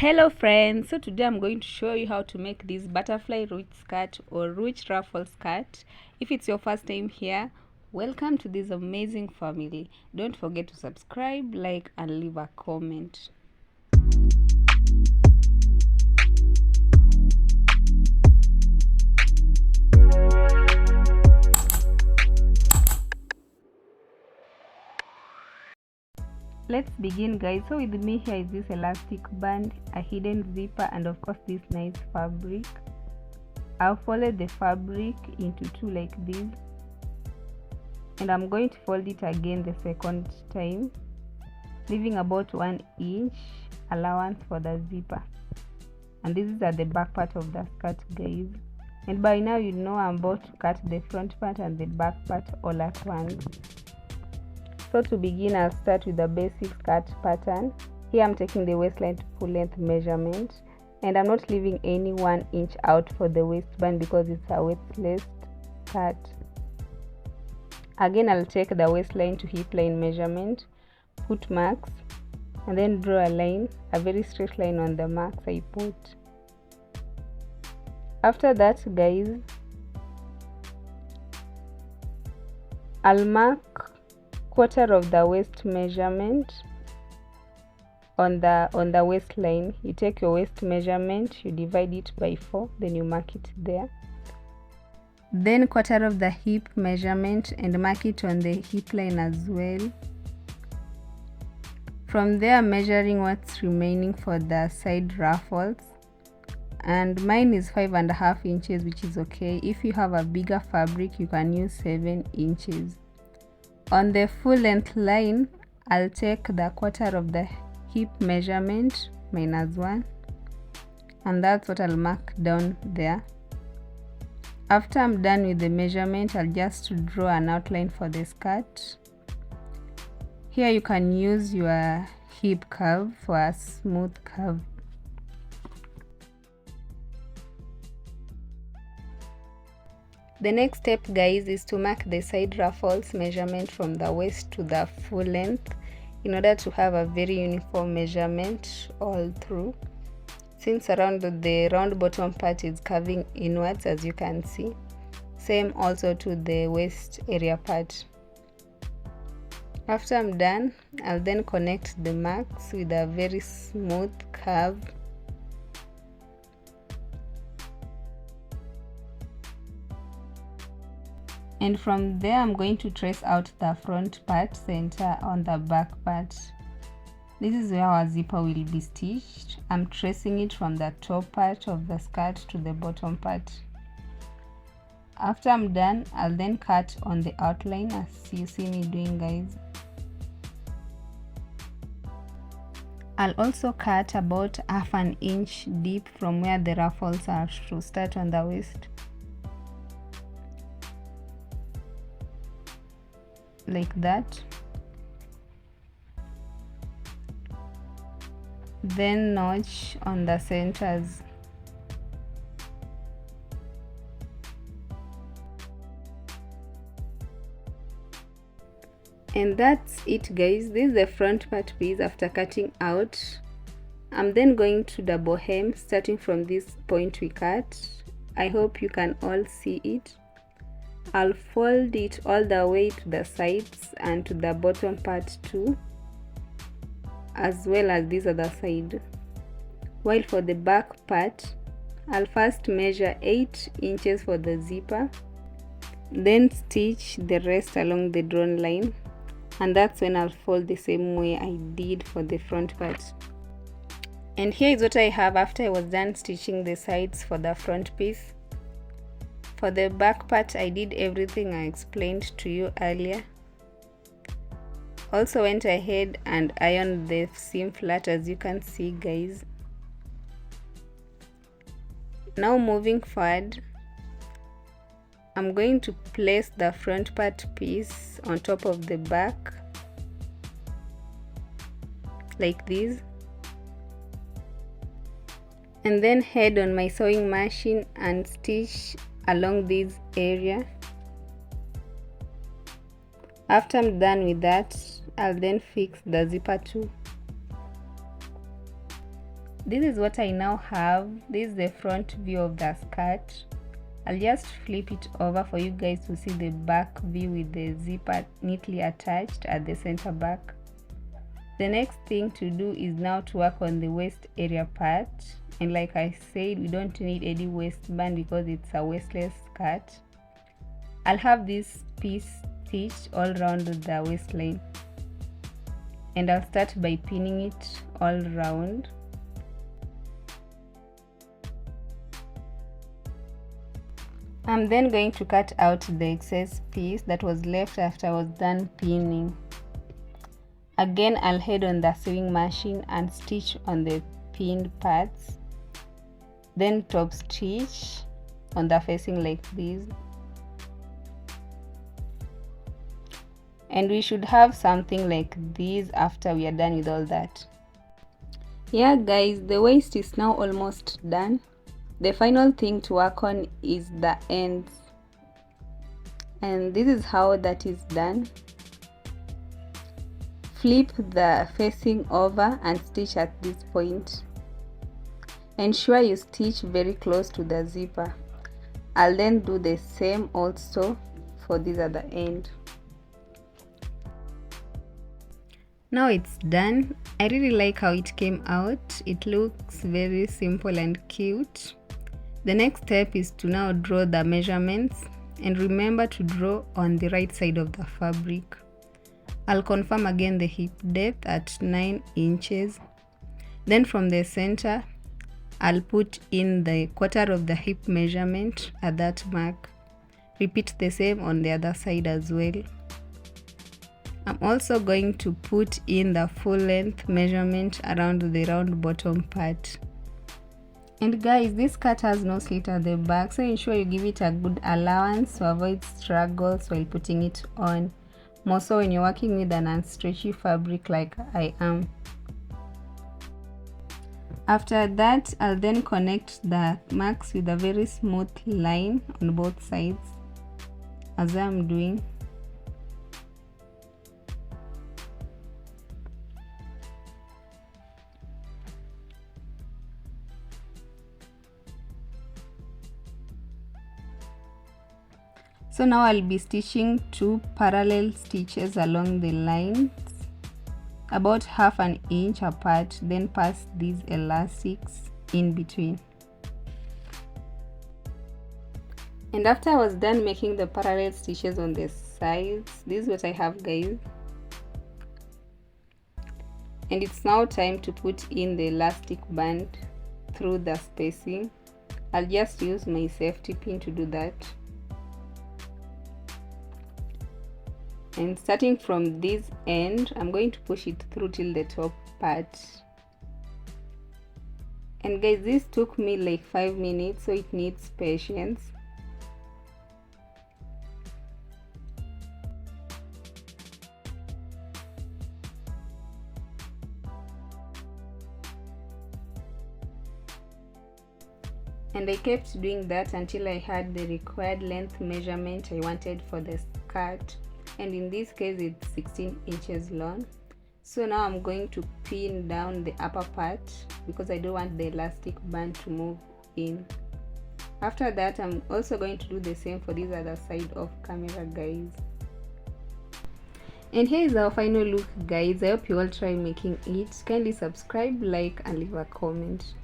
Hello friends, so today I'm going to show you how to make this butterfly ruched skirt or ruched ruffle skirt. If it's your first time here, welcome to this amazing family. Don't forget to subscribe, like and leave a comment. Let's begin, guys. So with me here is this elastic band, a hidden zipper, and of course this nice fabric. I'll fold the fabric into two like this, and I'm going to fold it again the second time, leaving about 1 inch allowance for the zipper. And this is at the back part of the skirt, guys. And by now you know I'm about to cut the front part and the back part all at once. So to begin, I'll start with the basic skirt pattern. Here I'm taking the waistline to full length measurement, and I'm not leaving any 1 inch out for the waistband because it's a waistless skirt. Again, I'll take the waistline to hip line measurement, put marks, and then draw a line, a very straight line on the marks I put. After that, guys, I'll mark quarter of the waist measurement on the waistline. You take your waist measurement, you divide it by 4, then you mark it there. Then quarter of the hip measurement and mark it on the hip line as well. From there, measuring what's remaining for the side ruffles, and mine is 5.5 inches, which is okay. If you have a bigger fabric, you can use 7 inches. On the full length line, I'll take the quarter of the hip measurement minus 1, and that's what I'll mark down there. After I'm done with the measurement, I'll just draw an outline for the skirt. Here you can use your hip curve for a smooth curve. The next step, guys, is to mark the side ruffles measurement from the waist to the full length in order to have a very uniform measurement all through, since around the round bottom part is curving inwards, as you can see. Same also to the waist area part. After I'm done, I'll then connect the marks with a very smooth curve. And from there, I'm going to trace out the front part center on the back part. This is where our zipper will be stitched. I'm tracing it from the top part of the skirt to the bottom part. After I'm done, I'll then cut on the outline as you see me doing, guys. I'll also cut about 1/2 inch deep from where the ruffles are to start on the waist, like that. Then notch on the centers. And that's it, guys. This is the front part piece after cutting out. I'm then going to double hem starting from this point we cut. I hope you can all see it. I'll fold it all the way to the sides and to the bottom part too, as well as this other side. While for the back part, I'll first measure 8 inches for the zipper, then stitch the rest along the drawn line, and that's when I'll fold the same way I did for the front part. And here is what I have after I was done stitching the sides for the front piece. For the back part, I did everything I explained to you earlier. Also went ahead and ironed the seam flat, as you can see, guys. Now moving forward, I'm going to place the front part piece on top of the back like this, and then head on my sewing machine and stitch along this area. After I'm done with that, I'll then fix the zipper too. this is what I now have. This is the front view of the skirt. I'll just flip it over for you guys to see the back view with the zipper neatly attached at the center back. The next thing to do is now to work on the waist area part, and like I said, we don't need any waistband because it's a waistless skirt. I'll have this piece stitched all around the waistline, and I'll start by pinning it all around. I'm then going to cut out the excess piece that was left after I was done pinning. Again, I'll head on the sewing machine and stitch on the pinned parts, then top stitch on the facing like this. And we should have something like this after we are done with all that. Yeah guys, the waist is now almost done. The final thing to work on is the ends, and this is how that is done. Flip the facing over and stitch at this point. Ensure you stitch very close to the zipper. I'll then do the same also for this other end. Now it's done. I really like how it came out. It looks very simple and cute. The next step is to now draw the measurements, and remember to draw on the right side of the fabric. I'll confirm again the hip depth at 9 inches. Then from the center, I'll put in the quarter of the hip measurement at that mark. Repeat the same on the other side as well. I'm also going to put in the full length measurement around the round bottom part. And guys, this skirt has no slit at the back, so ensure you give it a good allowance to avoid struggles while putting it on, more so when you're working with an unstretchy fabric like I am. After that, I'll then connect the marks with a very smooth line on both sides, as I'm doing. So now I'll be stitching 2 parallel stitches along the lines, about half an inch apart, then pass these elastics in between. And after I was done making the parallel stitches on the sides, this is what I have, guys. And it's now time to put in the elastic band through the spacing. I'll just use my safety pin to do that. And starting from this end, I'm going to push it through till the top part. And guys, this took me like 5 minutes, so it needs patience. And I kept doing that until I had the required length measurement I wanted for the skirt. And in this case it's 16 inches long. So now I'm going to pin down the upper part because I don't want the elastic band to move in. After that, I'm also going to do the same for this other side of camera, guys. And here is our final look, guys. I hope you all try making it. Kindly subscribe, like and leave a comment.